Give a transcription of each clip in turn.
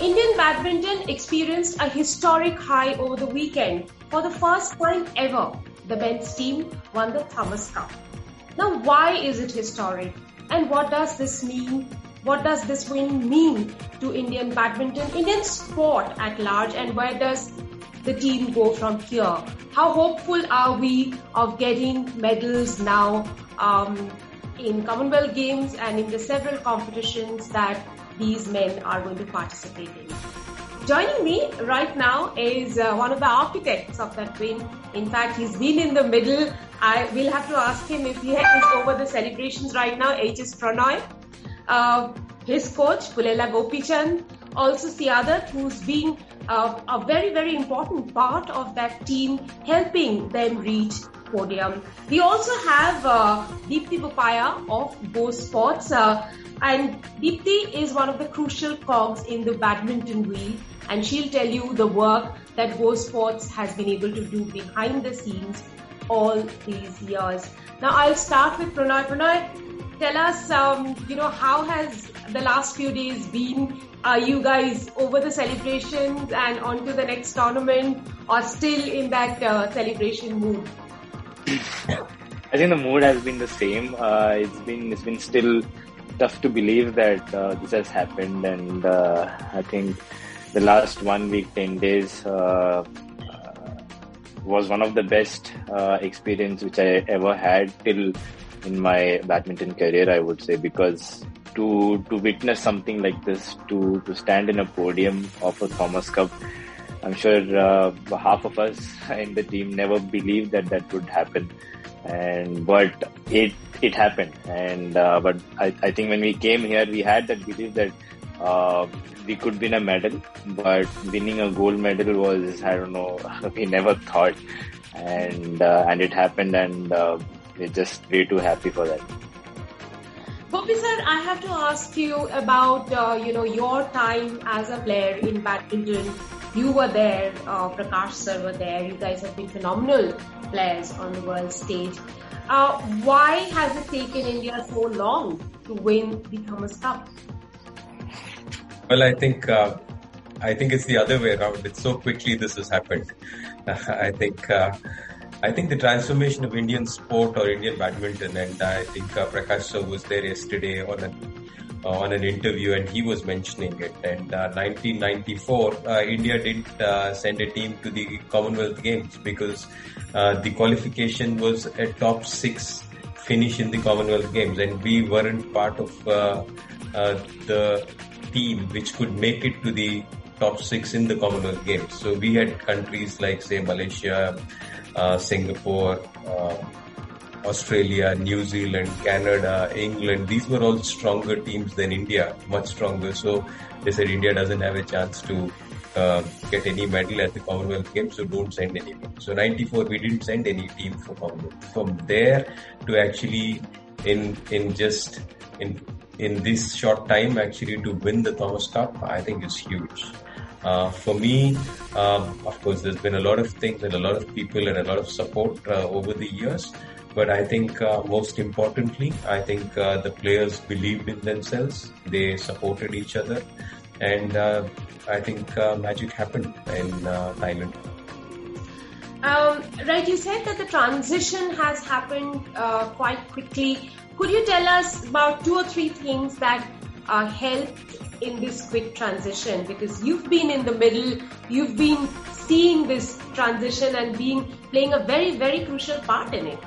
Indian badminton experienced a historic high over the weekend. For the first time ever, the men's team won the Thomas Cup. Now, why is it historic? And what does this mean? What does this win mean to Indian badminton, Indian sport at large, and where does the team go from here? How hopeful are we of getting medals now in Commonwealth Games and in the several competitions that these men are going to participate in? Joining me right now is one of the architects of that win. In fact, he's been in the middle. I will have to ask him if he is over the celebrations right now. H.S. Pranoy, his coach, Pulela Gopichand, also Siadat, who's been a very, very important part of that team, helping them reach Podium. We also have Deepti Bopaya of Go Sports. And Deepti is one of the crucial cogs in the badminton wheel, and she'll tell you the work that Go Sports has been able to do behind the scenes all these years. Now I'll start with Pranoy. Pranoy, tell us, how has the last few days been? Are you guys over the celebrations and on to the next tournament, or still in that celebration mood? I think the mood has been the same. It's been still tough to believe that this has happened, and I think the last 1 week, 10 days was one of the best experience which I ever had till in my badminton career, I would say, because to witness something like this, to stand in a podium of a Thomas Cup, I'm sure half of us in the team never believed that would happen, but it happened. And but I think when we came here, we had that belief that we could win a medal, but winning a gold medal was, I don't know, we never thought, and it happened, and we're just way too happy for that. Gopi sir, I have to ask you about your time as a player in badminton. You were there, Prakash sir were there. You guys have been phenomenal players on the world stage. Why has it taken India so long to win the Thomas Cup? Well, I think it's the other way around. It's so quickly this has happened. I think the transformation of Indian sport or Indian badminton, and I think Prakash sir was there yesterday on an interview, and he was mentioning it. And 1994, India didn't send a team to the Commonwealth Games because the qualification was a top 6 finish in the Commonwealth Games, and we weren't part of the team which could make it to the top 6 in the Commonwealth Games. So we had countries like, say, Malaysia, Singapore, Australia, New Zealand, Canada, England. These were all stronger teams than India, much stronger. So they said India doesn't have a chance to get any medal at the Commonwealth Games, so don't send anyone. So 94, we didn't send any team for Commonwealth. From there to actually in this short time actually to win the Thomas Cup, I think is huge. For me, of course, there's been a lot of things and a lot of people and a lot of support over the years. But I think most importantly, I think the players believed in themselves. They supported each other. And I think magic happened in Thailand. Right, you said that the transition has happened quite quickly. Could you tell us about 2 or 3 things that helped in this quick transition? Because you've been in the middle, you've been seeing this transition and playing a very, very crucial part in it.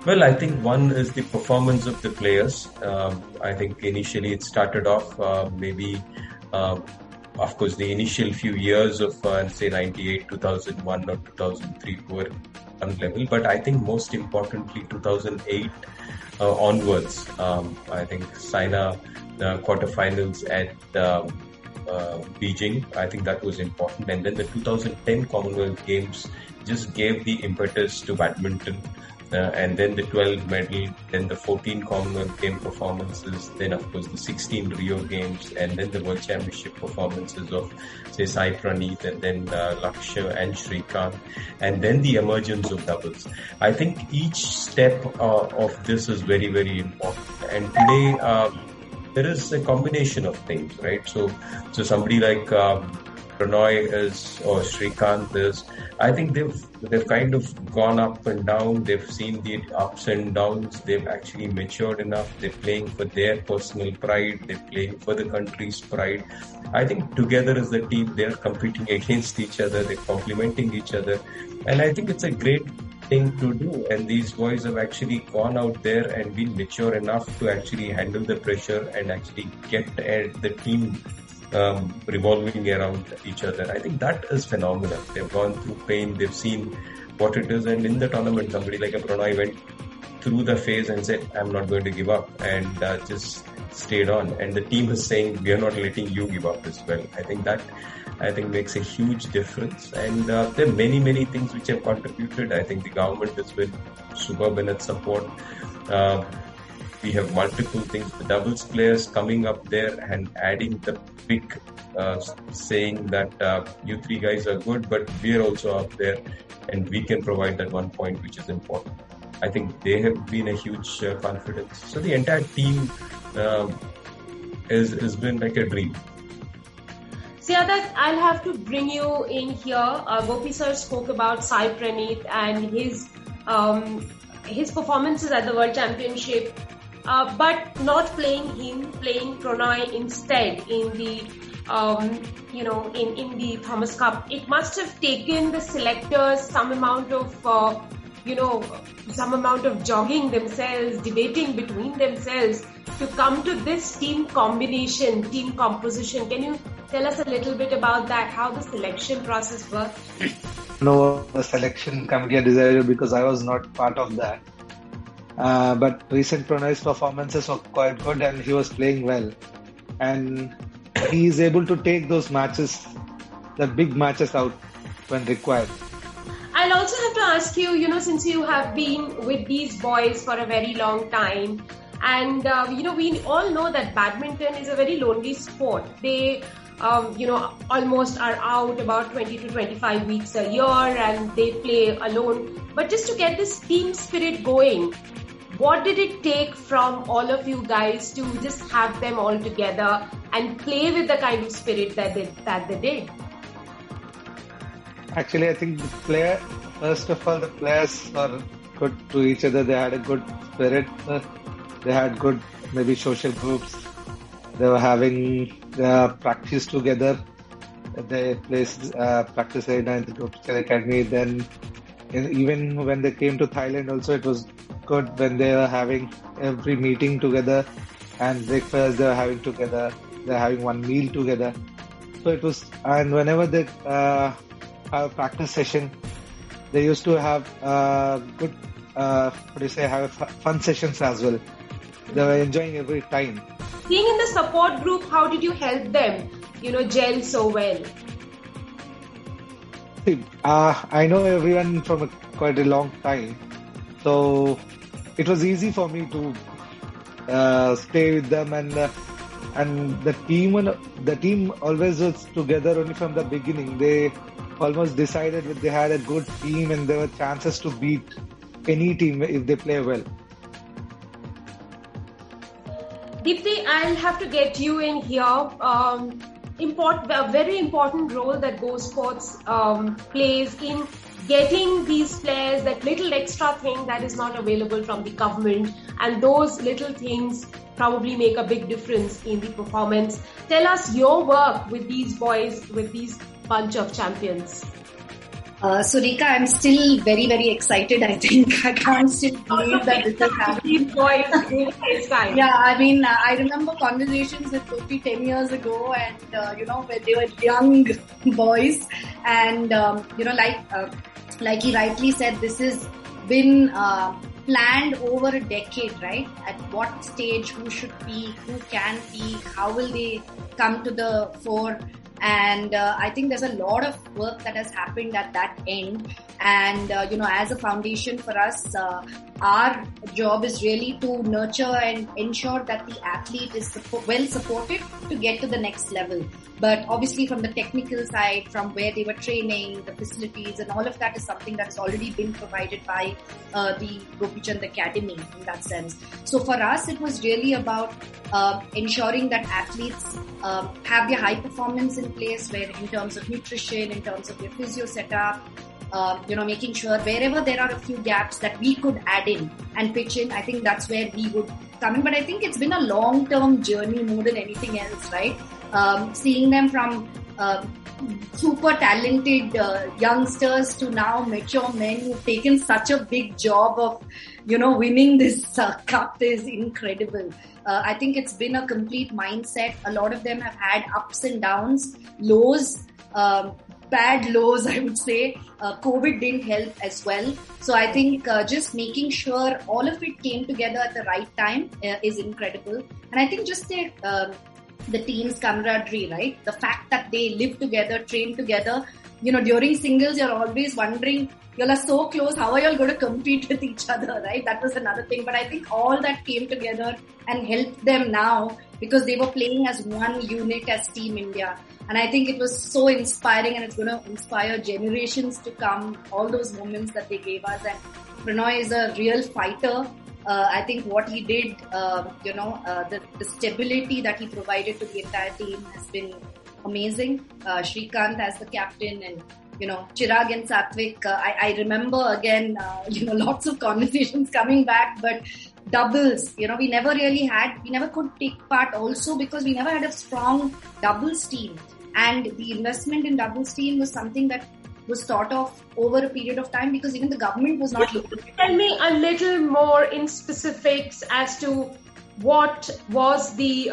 Well, I think one is the performance of the players. I think initially it started off of course, the initial few years of, say, 98, 2001 or 2003 were on level. But I think most importantly, 2008 onwards, I think Saina quarterfinals at Beijing, I think that was important. And then the 2010 Commonwealth Games just gave the impetus to badminton. And then the 12 medal, then the 14 Commonwealth Game performances, then of course the 16 Rio Games, and then the World Championship performances of, say, Sai Praneeth, and then Lakshya and Shrikant, and then the emergence of doubles. I think each step of this is very, very important. And today, there is a combination of things, right? So somebody like Pranoy is or Srikanth is, I think they've kind of gone up and down. They've seen the ups and downs. They've actually matured enough. They're playing for their personal pride. They're playing for the country's pride. I think together as a team, they're competing against each other. They're complementing each other. And I think it's a great thing to do. And these boys have actually gone out there and been mature enough to actually handle the pressure and actually get the team revolving around each other. I think that is phenomenal. They've gone through pain. They've seen what it is. And in the tournament, somebody like a Pranay went through the phase and said, I'm not going to give up, and just stayed on. And the team is saying, we are not letting you give up as well. I think makes a huge difference. And there are many, many things which have contributed. I think the government has been superb in its support. We have multiple things, the doubles players coming up there and adding the pick, saying that you three guys are good, but we're also up there and we can provide that 1 point, which is important. I think they have been a huge confidence. So the entire team has been like a dream. Siadat, I'll have to bring you in here. Gopi sir spoke about Sai Praneeth and his performances at the World Championship. But not playing him, playing Pranay instead in the, in the Thomas Cup. It must have taken the selectors some amount of jogging themselves, debating between themselves to come to this team combination, team composition. Can you tell us a little bit about that, how the selection process worked? No, the selection committee decided because I was not part of that. But recent Pranay's performances were quite good and he was playing well. And he is able to take those matches, the big matches out when required. I'll also have to ask you, since you have been with these boys for a very long time, and, we all know that badminton is a very lonely sport. They, almost are out about 20 to 25 weeks a year and they play alone. But just to get this team spirit going, what did it take from all of you guys to just have them all together and play with the kind of spirit that they did? Actually, I think first of all, the players were good to each other. They had a good spirit. They had good, maybe social groups. They were having practice together. They practice in the group academy. Then, even when they came to Thailand, also it was good when they were having every meeting together and breakfast they were having together. They're having one meal together. So it was, and whenever they have a practice session, they used to have good, have fun sessions as well. They were enjoying every time. Being in the support group, how did you help them, gel so well? I know everyone from quite a long time. So it was easy for me to stay with them, and the team always was together only from the beginning. They almost decided that they had a good team and there were chances to beat any team if they play well. Deepti, I'll have to get you in here. A very important role that Go Sports plays in getting these players that little extra thing that is not available from the government, and those little things probably make a big difference in the performance. Tell us your work with these boys, with these bunch of champions. Surika, I'm still very, very excited. I think I can't still believe that this is happening. Yeah, I remember conversations with Gopi 10 years ago, and where they were young boys, and like he rightly said, this has been planned over a decade, right? At what stage, who should be, who can be, how will they come to the fore? And I think there's a lot of work that has happened at that end. And, as a foundation for us, our job is really to nurture and ensure that the athlete is well supported to get to the next level. But obviously from the technical side, from where they were training, the facilities and all of that is something that has already been provided by the Gopichand Academy in that sense. So for us, it was really about ensuring that athletes have their high performance in place, where in terms of nutrition, in terms of their physio setup, making sure wherever there are a few gaps that we could add in and pitch in, I think that's where we would come in. But I think it's been a long-term journey more than anything else, right? Seeing them from super talented youngsters to now mature men who've taken such a big job of, winning this cup is incredible. I think it's been a complete mindset. A lot of them have had ups and downs, lows, bad lows, I would say. COVID didn't help as well. So I think just making sure all of it came together at the right time is incredible. And I think just the team's camaraderie, right? The fact that they live together, train together. During singles, you're always wondering, y'all are so close, how are y'all going to compete with each other, right? That was another thing. But I think all that came together and helped them now because they were playing as one unit as Team India. And I think it was so inspiring, and it's going to inspire generations to come, all those moments that they gave us. And Pranoy is a real fighter. I think what he did, the stability that he provided to the entire team has been amazing. Srikanth as the captain, and Chirag and Satvik. I remember again, lots of conversations coming back, but doubles, we never could take part also because we never had a strong doubles team. And the investment in doubles team was something that was thought of over a period of time because even the government was not looking. Tell me a little more in specifics as to what was the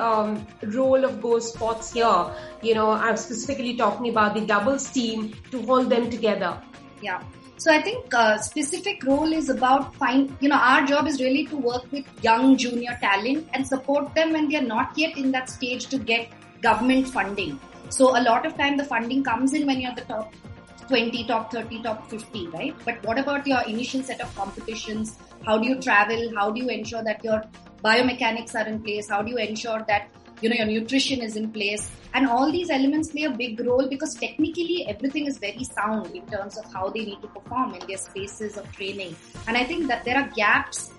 role of Go Sports here. I'm specifically talking about the doubles team to hold them together. Yeah. So I think specific role is about our job is really to work with young junior talent and support them when they are not yet in that stage to get government funding. So a lot of time the funding comes in when you're the top 20, top 30, top 50, right? But what about your initial set of competitions? How do you travel? How do you ensure that your biomechanics are in place? How do you ensure that your nutrition is in place? And all these elements play a big role because technically everything is very sound in terms of how they need to perform in their spaces of training. And I think that there are gaps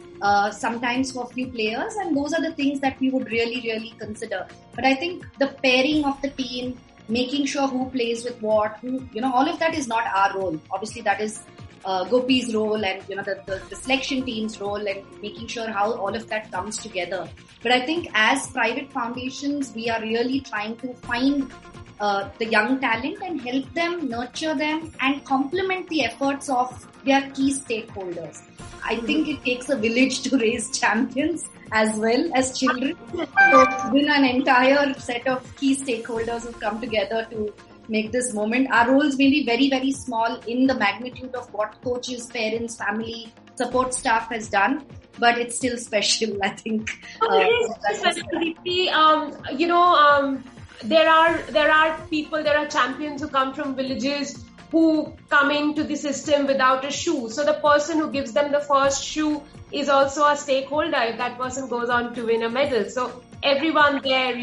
sometimes for a few players, and those are the things that we would really, really consider. But I think the pairing of the team, making sure who plays with what, all of that is not our role. Obviously, that is Gopi's role and, the selection team's role, and making sure how all of that comes together. But I think as private foundations, we are really trying to find the young talent and help them, nurture them, and complement the efforts of their key stakeholders. I think it takes a village to raise champions as well as children. So it's been an entire set of key stakeholders who've come together to make this moment. Our roles may be very, very small in the magnitude of what coaches, parents, family, support staff has done, but it's still special, I think. There are people, there are champions who come from villages who come into the system without a shoe. So the person who gives them the first shoe is also a stakeholder if that person goes on to win a medal. So everyone there,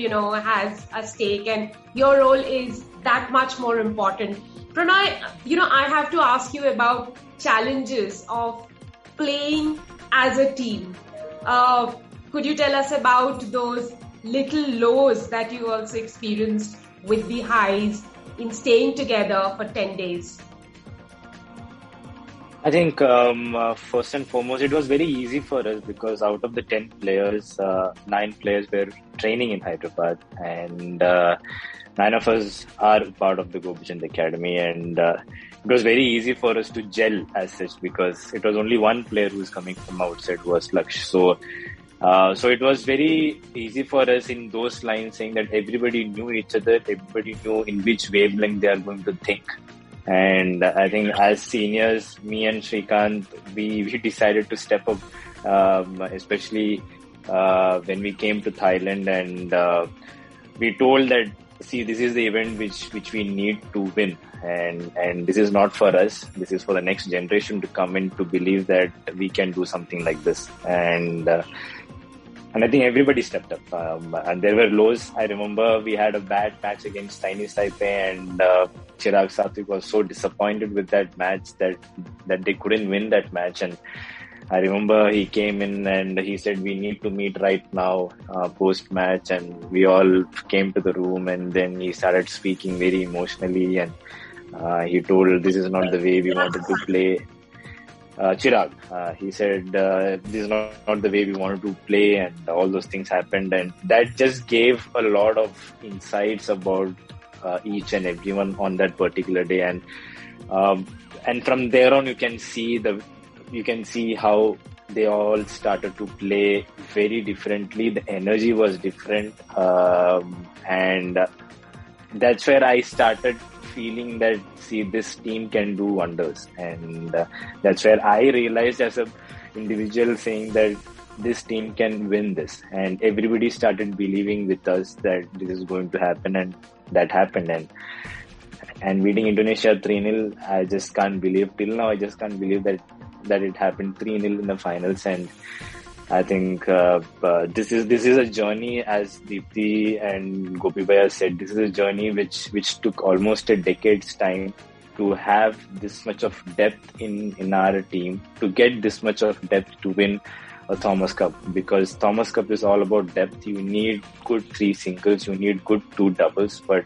has a stake, and your role is that much more important. Pranay, I have to ask you about challenges of playing as a team. Could you tell us about those little lows that you also experienced with the highs in staying together for 10 days? I think first and foremost, it was very easy for us because out of the 10 players, 9 players were training in Hyderabad, and 9 of us are part of the Gopichand Academy, and it was very easy for us to gel as such because it was only one player who was coming from outside, was Laksh. So it was very easy for us in those lines, saying that everybody knew each other, everybody knew in which wavelength they are going to think. And I think as seniors, me and Srikanth, we decided to step up, especially when we came to Thailand, and we told that see, this is the event which we need to win, and this is not for us. This is for the next generation to come in to believe that we can do something like this. And I think everybody stepped up. And there were lows. I remember we had a bad match against Chinese Taipei, and Chirag Satvik was so disappointed with that match that they couldn't win that match. And I remember he came in and he said, we need to meet right now post-match, and we all came to the room, and then he started speaking very emotionally, and he told this is not the way we wanted to play. Chirag, he said this is not the way we wanted to play, and all those things happened, and that just gave a lot of insights about each and everyone on that particular day, and from there on you can see how they all started to play very differently. The energy was different, and that's where I started feeling that, see, this team can do wonders. And that's where I realized as an individual saying that this team can win this. And everybody started believing with us that this is going to happen, and that happened. And beating Indonesia 3-0, I just can't believe, till now I just can't believe that it happened 3-0 in the finals. And I think this is a journey, as Deepthi and Gopi Bhaiya said, this is a journey which took almost a decade's time to have this much of depth in our team, to get this much of depth to win a Thomas Cup, because Thomas Cup is all about depth. You need good 3 singles, you need good 2 doubles, but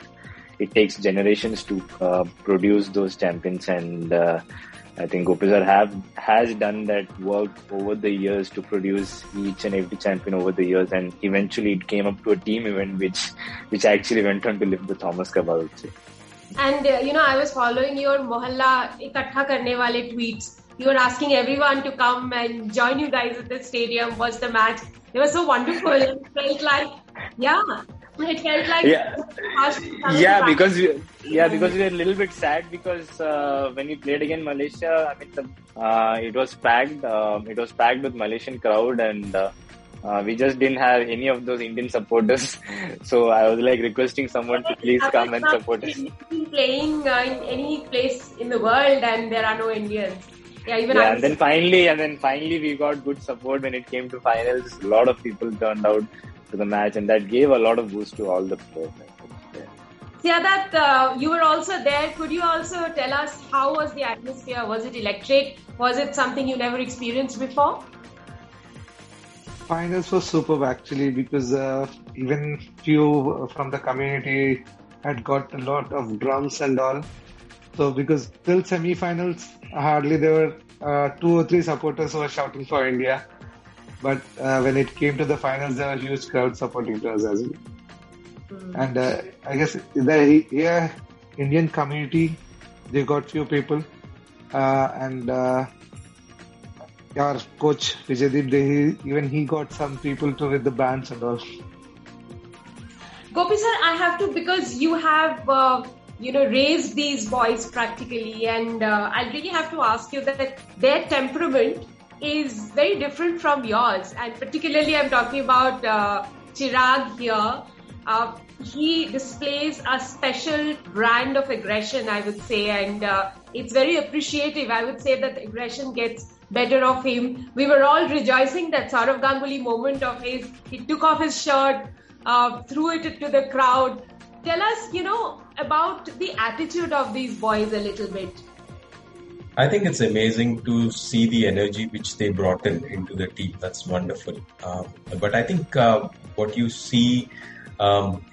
it takes generations to produce those champions. And I think Gopi sir has done that work over the years to produce each and every champion over the years, and eventually it came up to a team event which actually went on to lift the Thomas Cup, I would say. And I was following your Mohalla Ikattha Karne Wale tweets. You were asking everyone to come and join you guys at the stadium, watch the match. It was so wonderful. It felt like, because we were a little bit sad, because when we played against Malaysia, I mean, it was packed. It was packed with Malaysian crowd, and we just didn't have any of those Indian supporters. So I was like requesting someone to please come and support us. Playing in any place in the world, and there are no Indians. And then finally we got good support when it came to finals. A lot of people turned out to the match, and that gave a lot of boost to all the players. That you were also there. Could you also tell us how was the atmosphere? Was it electric? Was it something you never experienced before? Finals was superb actually, because even few from the community had got a lot of drums and all. So because till semi-finals, hardly there were 2 or 3 supporters who were shouting for India. But when it came to the finals, there were huge crowds supporting us as well. And I guess the Indian community, they got few people. And our coach, Vijaydeep, he got some people to with the bands and all. Gopi sir, I have to, because you have raised these boys practically, and I really have to ask you that their temperament is very different from yours, and particularly I'm talking about Chirag here. He displays a special brand of aggression, I would say, and it's very appreciative. I would say that the aggression gets better of him. We were all rejoicing that Saurav Ganguly moment of his. He took off his shirt, threw it to the crowd. Tell us, about the attitude of these boys a little bit. I think it's amazing to see the energy which they brought into the team. That's wonderful. But I think what you see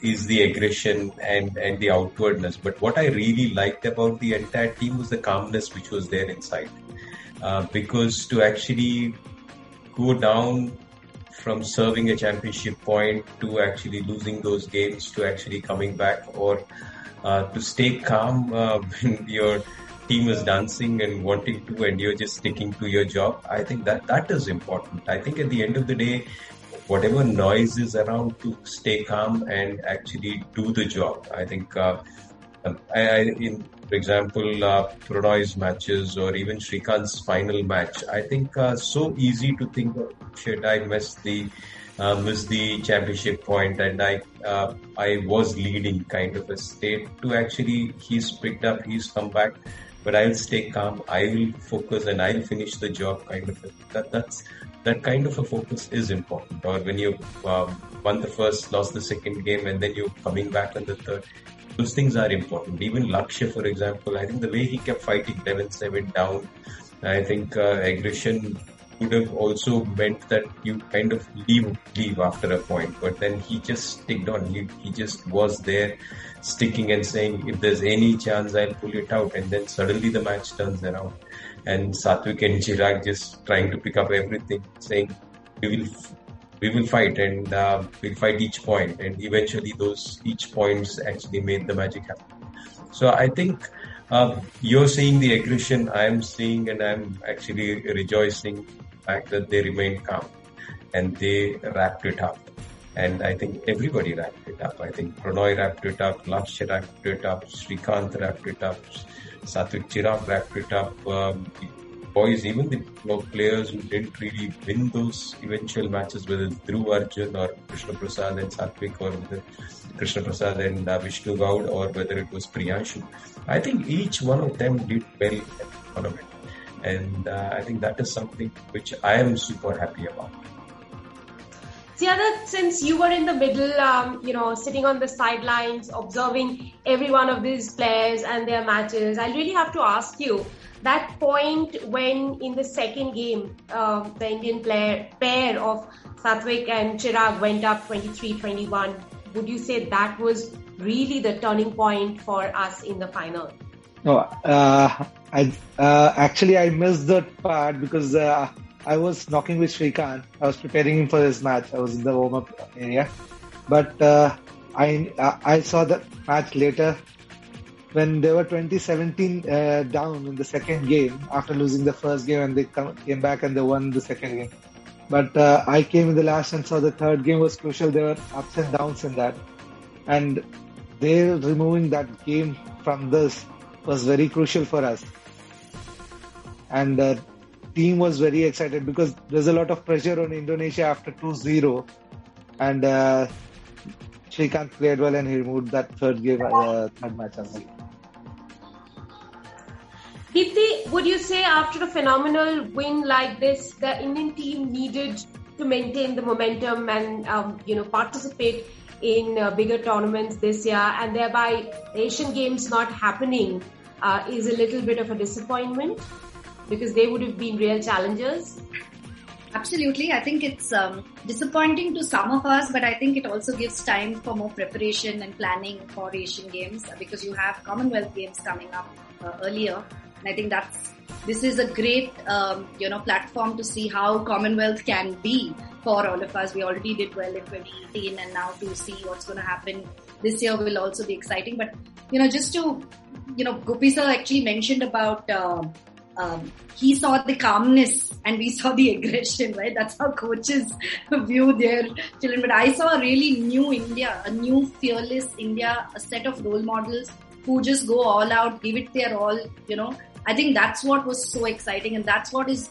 is the aggression and the outwardness. But what I really liked about the entire team was the calmness which was there inside. Because to actually go down from serving a championship point to actually losing those games to actually coming back, or to stay calm when your team is dancing and wanting to, and you're just sticking to your job. I think that is important. I think at the end of the day, whatever noise is around, to stay calm and actually do the job. I think, for example, Prannoy's matches or even Shrikant's final match, I think so easy to think, shit, I missed the missed the championship point, and I was leading kind of a state to actually he's picked up, he's come back, but I'll stay calm, I will focus, and I'll finish the job kind of that kind of a focus is important. Or when you won the first, lost the second game, and then you're coming back on the third, those things are important. Even Lakshya, for example, I think the way he kept fighting 11-7 down, I think aggression would have also meant that you kind of leave after a point. But then he just sticked on. He just was there, sticking and saying, if there's any chance, I'll pull it out. And then suddenly the match turns around. And Satvik and Chirag just trying to pick up everything, saying, we will fight, and we'll fight each point. And eventually each points actually made the magic happen. So I think you're seeing the aggression, I'm seeing, and I'm actually rejoicing the fact that they remained calm and they wrapped it up. And I think everybody wrapped it up. I think Prannoy wrapped it up, Lakshya wrapped it up, Srikanth wrapped it up, Satvik, Chirag wrapped it up. Boys, even the players who didn't really win those eventual matches, whether it's Dhruv Arjun or Krishna Prasad and Satvik, or whether Krishna Prasad and Vishnu Gaud, or whether it was Priyanshu, I think each one of them did well at the tournament. And I think that is something which I am super happy about. Siada, since you were in the middle, sitting on the sidelines, observing every one of these players and their matches, I really have to ask you, that point when in the second game, the Indian pair of Satvik and Chirag went up 23-21, would you say that was really the turning point for us in the final? No, I missed that part because I was knocking with Srikanth. I was preparing him for his match. I was in the warm-up area. But I saw that match later when they were 20-17 down in the second game after losing the first game, and they came back and they won the second game. But I came in the last and saw the third game was crucial. There were ups and downs in that. And they removing that game from this was very crucial for us. And the team was very excited because there's a lot of pressure on Indonesia after 2-0. And Srikanth played well and he removed that third match as well. Deepti, would you say after a phenomenal win like this, the Indian team needed to maintain the momentum and participate in bigger tournaments this year, and thereby Asian Games not happening is a little bit of a disappointment because they would have been real challengers? Absolutely. I think it's disappointing to some of us, but I think it also gives time for more preparation and planning for Asian Games because you have Commonwealth Games coming up earlier. And I think this is a great, platform to see how Commonwealth can be for all of us. We already did well in 2018, and now to see what's going to happen this year will also be exciting. But, just to, Gopi sir actually mentioned about, he saw the calmness and we saw the aggression, right? That's how coaches view their children. But I saw a really new India, a new fearless India, a set of role models who just go all out, give it their all, I think that's what was so exciting, and that's what is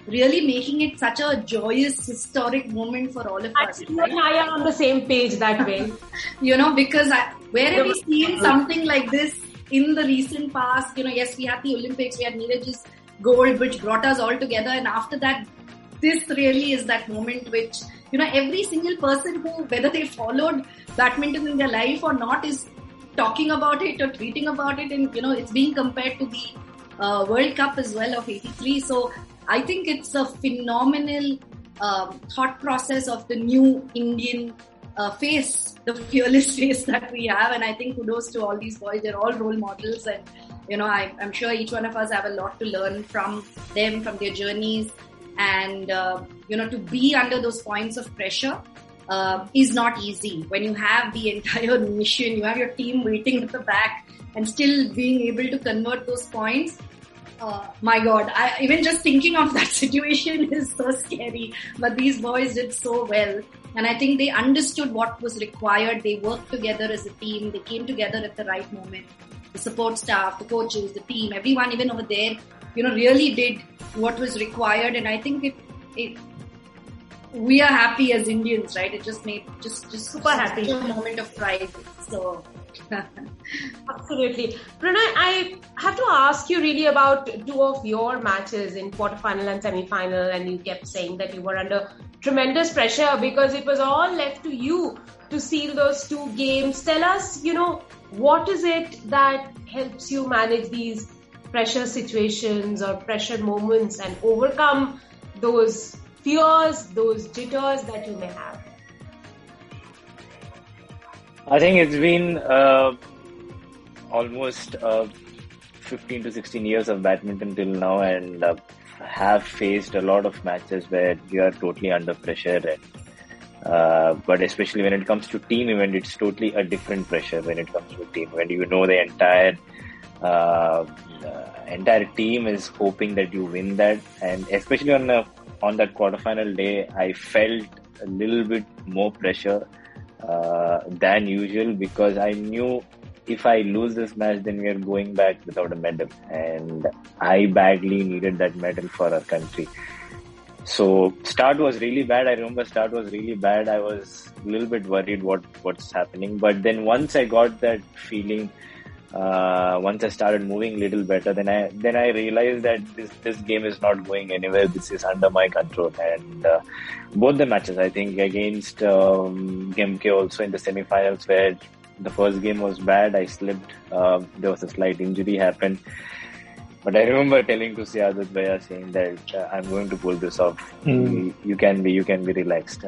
really making it such a joyous, historic moment for all of us. You and I are on the same page that way. Because where have we seen something like this in the recent past? Yes, we had the Olympics, we had Neeraj's gold, which brought us all together, and after that, this really is that moment which, every single person who, whether they followed badminton in their life or not, is talking about it or tweeting about it, and it's being compared to the World Cup as well of 83. So I think it's a phenomenal thought process of the new Indian face, the fearless face that we have, and I think kudos to all these boys. They're all role models, and I'm sure each one of us have a lot to learn from them, from their journeys, and to be under those points of pressure is not easy. When you have the entire mission, you have your team waiting at the back, and still being able to convert those points. My God, even just thinking of that situation is so scary. But these boys did so well. And I think they understood what was required. They worked together as a team. They came together at the right moment. The support staff, the coaches, the team, everyone even over there, really did what was required. And I think we are happy as Indians, right? It just made just super happy, a moment of pride. So absolutely. Pranay, I have to ask you really about two of your matches in quarterfinal and semi-final, and you kept saying that you were under tremendous pressure because it was all left to you to seal those two games. Tell us, what is it that helps you manage these pressure situations or pressure moments and overcome those fears, those jitters that you may have? I think it's been almost 15 to 16 years of badminton till now, and have faced a lot of matches where you are totally under pressure. And, but especially when it comes to team event, it's totally a different pressure when it comes to team event. The entire team is hoping that you win that, and especially on that quarterfinal day, I felt a little bit more pressure than usual, because I knew if I lose this match, then we are going back without a medal, and I badly needed that medal for our country. So start was really bad. I remember start was really bad. I was a little bit worried what's happening, but then once I got that feeling, once I started moving a little better, then I realized that this game is not going anywhere. This is under my control. And both the matches, I think, against Gemke also in the semi-finals, where the first game was bad, I slipped. There was a slight injury happened. But I remember telling to Siadat Bhaiya, saying that I'm going to pull this off. You can be relaxed.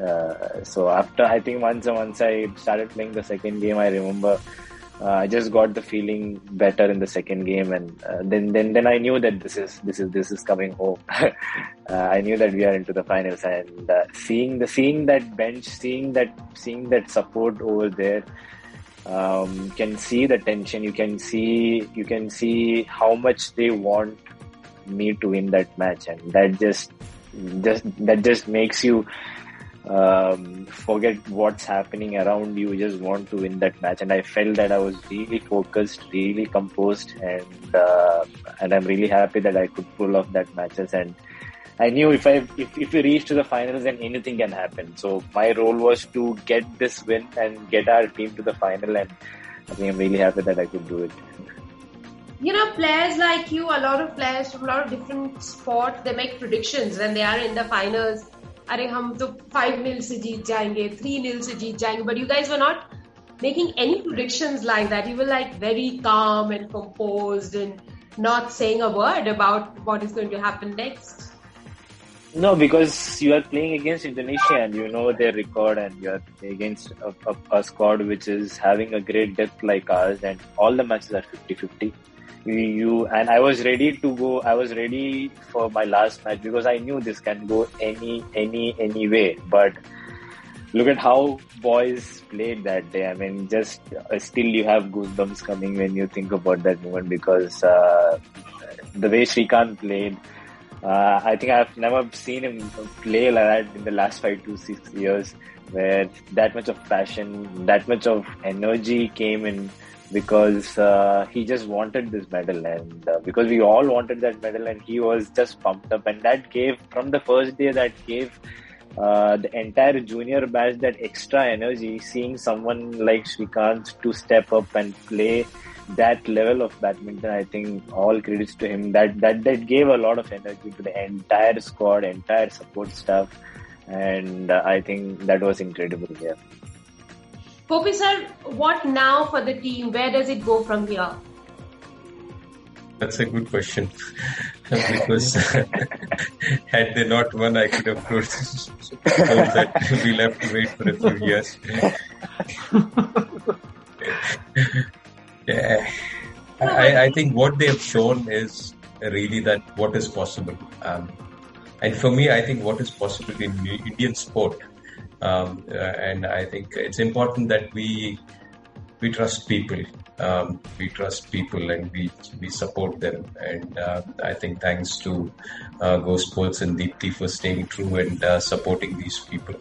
So after, I think once I started playing the second game, I remember I just got the feeling better in the second game, and then I knew that this is coming home. I knew that we are into the finals, and seeing that bench, seeing that support over there, can see the tension. You can see how much they want me to win that match, and that just makes you forget what's happening around you. Just want to win that match, and I felt that I was really focused, really composed, and I'm really happy that I could pull off that matches. And I knew if we reach to the finals, then anything can happen. So my role was to get this win and get our team to the final, and I think I'm really happy that I could do it. Players like you, a lot of players from a lot of different sports, they make predictions when they are in the finals. अरे हम तो 5-0 से जीत जाएंगे, 3-0 से जीत जाएंगे, but you guys were not making any predictions like that. You were like very calm and composed and not saying a word about what is going to happen next. No, because you are playing against Indonesia and you know their record, and you are against a squad which is having a great depth like ours, and all the matches are 50-50. And I was ready to go. I was ready for my last match because I knew this can go any way. But look at how boys played that day. I mean, just still you have goosebumps coming when you think about that moment, because the way Srikanth played, I think I've never seen him play like that in the last 5 to 6 years, where that much of passion, that much of energy came in, because he just wanted this medal, and because we all wanted that medal, and he was just pumped up, and that gave, from the first day, that gave the entire junior batch that extra energy, seeing someone like Srikanth to step up and play that level of badminton. I think all credits to him. That gave a lot of energy to the entire squad, entire support staff, and I think that was incredible here. Popi sir, what now for the team? Where does it go from here? That's a good question. Because had they not won, I could have told that we'll have to wait for a few years. Yeah. I think what they have shown is really that what is possible. And for me, I think what is possible in Indian sport. And I think it's important that we trust people. We trust people and we support them. And I think thanks to Go Sports and Deepthi for staying true and supporting these people.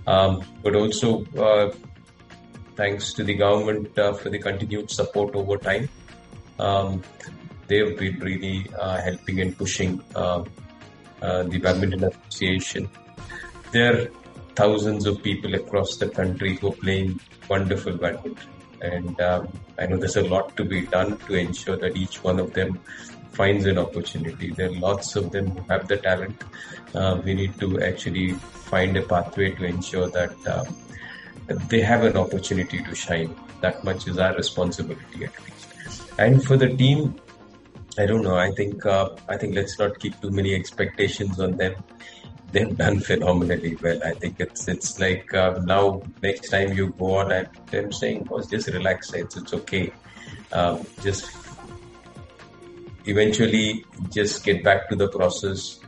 But also thanks to the government for the continued support over time. They have been really helping and pushing the Badminton Association. there are thousands of people across the country who are playing wonderful badminton. And I know there's a lot to be done to ensure that each one of them finds an opportunity. There are lots of them who have the talent. We need to actually find a pathway to ensure that they have an opportunity to shine. That much is our responsibility, at least. And for the team, I don't know. I think let's not keep too many expectations on them. They've done phenomenally well. I think it's like now next time you go on, I'm saying, boss, just relax. It's okay. Just eventually just get back to the process.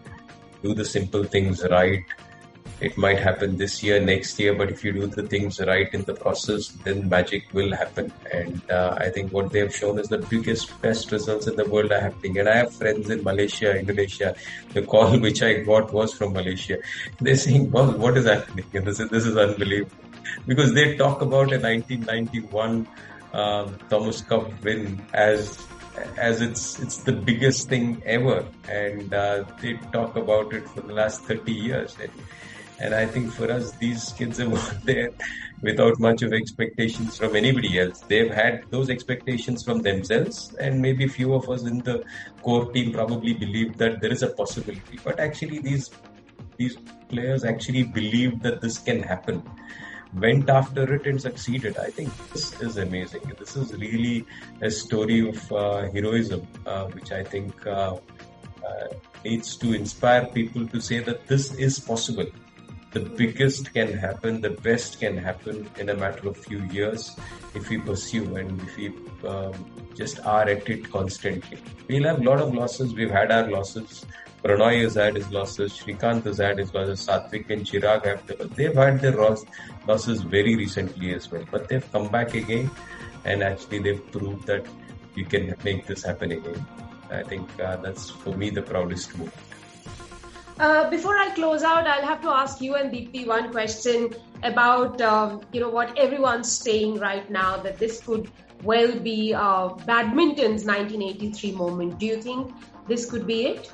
Do the simple things right. It might happen this year, next year, but if you do the things right in the process, then magic will happen. And I think what they have shown is the best results in the world are happening. And I have friends in Malaysia, Indonesia. The call which I got was from Malaysia. They're saying, well, what is happening? And this is unbelievable. Because they talk about a 1991 Thomas Cup win as it's the biggest thing ever. And they talk about it for the last 30 years. And I think for us, these kids have gone there without much of expectations from anybody else. They've had those expectations from themselves, and maybe few of us in the core team probably believe that there is a possibility. But actually, these players actually believed that this can happen, went after it and succeeded. I think this is amazing. This is really a story of heroism, which I think needs to inspire people to say that this is possible. The biggest can happen, the best can happen in a matter of few years if we pursue and if we just are at it constantly. We'll have a lot of losses. We've had our losses. Pranay has had his losses. Srikanth has had his losses. Satvik and Chirag they've had their losses very recently as well. But they've come back again, and actually they've proved that you can make this happen again. I think that's for me the proudest moment. Before I close out, I'll have to ask you and Deepti one question about what everyone's saying right now, that this could well be badminton's 1983 moment. Do you think this could be it?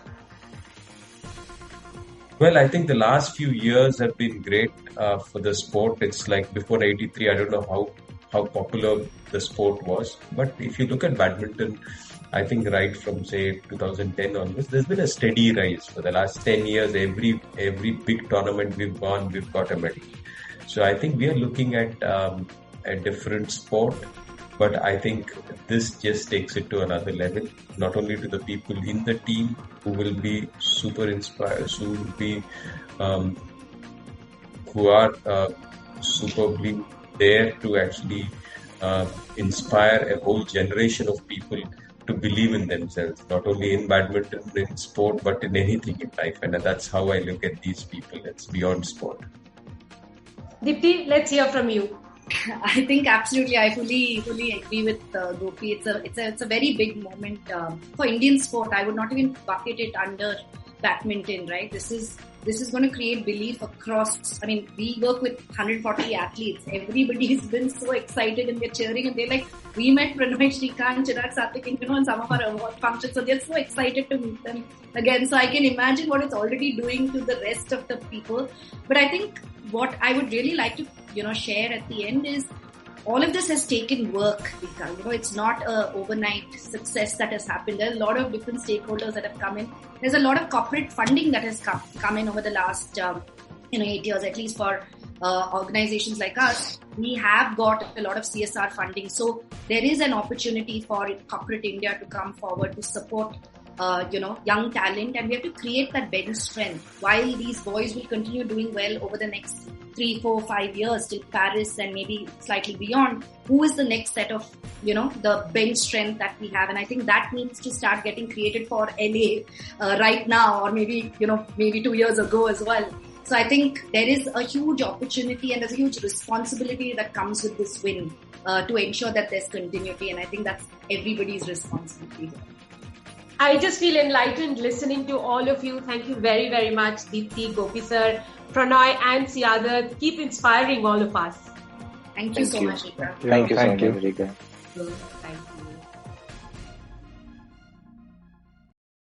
Well, I think the last few years have been great for the sport. It's like before 83, I don't know how popular the sport was. But if you look at badminton, I think right from say 2010 onwards, there's been a steady rise. For the last 10 years, every big tournament we've gone, we've got a medal. So I think we are looking at a different sport, but I think this just takes it to another level. Not only to the people in the team who will be super inspired, who are superbly there to actually inspire a whole generation of people to believe in themselves, not only in badminton, in sport, but in anything in life. And that's how I look at these people. It's beyond sport. Deepti, let's hear from you. I think absolutely, I fully agree with Gopi. It's a very big moment for Indian sport. I would not even bucket it under badminton, right? This is going to create belief across. I mean, we work with 140 athletes. Everybody's been so excited and they're cheering and they're like, we met Pranay, Srikanth, Chirag, Satvik, in some of our award functions. So they're so excited to meet them again. So I can imagine what it's already doing to the rest of the people. But I think what I would really like to, share at the end is all of this has taken work, Vika. It's not a overnight success that has happened. There are a lot of different stakeholders that have come in. There's a lot of corporate funding that has come in over the last 8 years, at least for organizations like us. We have got a lot of CSR funding. So there is an opportunity for corporate India to come forward to support young talent, and we have to create that bench strength while these boys will continue doing well over the next 3, 4, 5 years till Paris and maybe slightly beyond. Who is the next set of, the bench strength that we have? And I think that needs to start getting created for LA right now, or maybe 2 years ago as well. So I think there is a huge opportunity and there's a huge responsibility that comes with this win to ensure that there's continuity. And I think that's everybody's responsibility. I just feel enlightened listening to all of you. Thank you very, very much, Deepti, Gopi sir, Pranay and Siadat. Keep inspiring all of us. Thank you so much, Rika. Thank you so much, Rika. Thank you.